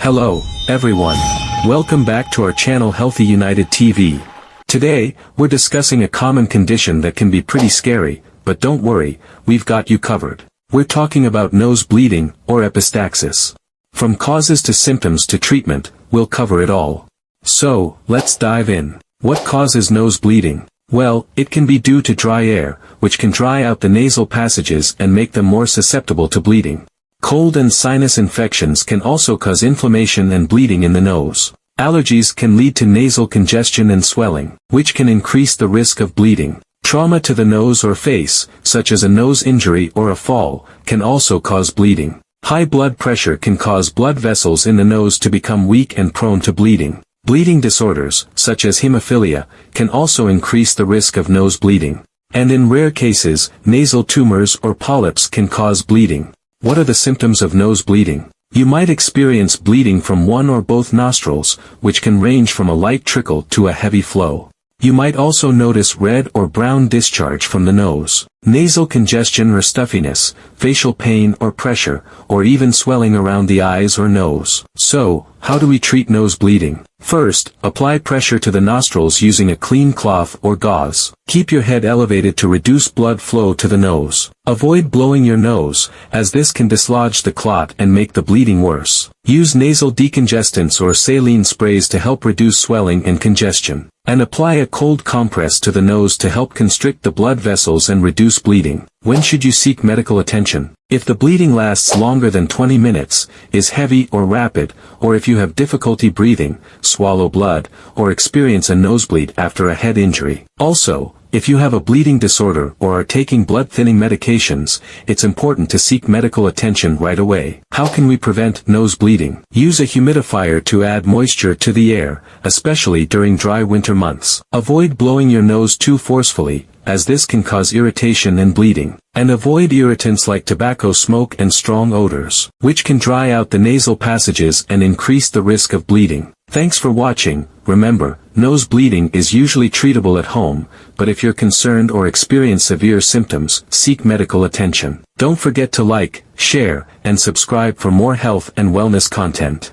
Hello, everyone. Welcome back to our channel Healthy United TV. Today, we're discussing a common condition that can be pretty scary, but don't worry, we've got you covered. We're talking about nose bleeding, or epistaxis. From causes to symptoms to treatment, we'll cover it all. So, let's dive in. What causes nose bleeding? Well, it can be due to dry air, which can dry out the nasal passages and make them more susceptible to bleeding. Cold and sinus infections can also cause inflammation and bleeding in the nose. Allergies can lead to nasal congestion and swelling, which can increase the risk of bleeding. Trauma to the nose or face, such as a nose injury or a fall, can also cause bleeding. High blood pressure can cause blood vessels in the nose to become weak and prone to bleeding. Bleeding disorders, such as hemophilia, can also increase the risk of nose bleeding. And in rare cases, nasal tumors or polyps can cause bleeding. What are the symptoms of nose bleeding? You might experience bleeding from one or both nostrils, which can range from a light trickle to a heavy flow. You might also notice red or brown discharge from the nose. Nasal congestion or stuffiness, facial pain or pressure, or even swelling around the eyes or nose. So, how do we treat nose bleeding? First, apply pressure to the nostrils using a clean cloth or gauze. Keep your head elevated to reduce blood flow to the nose. Avoid blowing your nose, as this can dislodge the clot and make the bleeding worse. Use nasal decongestants or saline sprays to help reduce swelling and congestion. And apply a cold compress to the nose to help constrict the blood vessels and reduce bleeding. When should you seek medical attention? If the bleeding lasts longer than 20 minutes, is heavy or rapid, or if you have difficulty breathing, swallow blood, or experience a nosebleed after a head injury. Also, if you have a bleeding disorder or are taking blood-thinning medications, it's important to seek medical attention right away. How can we prevent nose bleeding? Use a humidifier to add moisture to the air, especially during dry winter months. Avoid blowing your nose too forcefully, as this can cause irritation and bleeding. And avoid irritants like tobacco smoke and strong odors, which can dry out the nasal passages and increase the risk of bleeding. Thanks for watching. Remember, nose bleeding is usually treatable at home, but if you're concerned or experience severe symptoms, seek medical attention. Don't forget to like, share, and subscribe for more health and wellness content.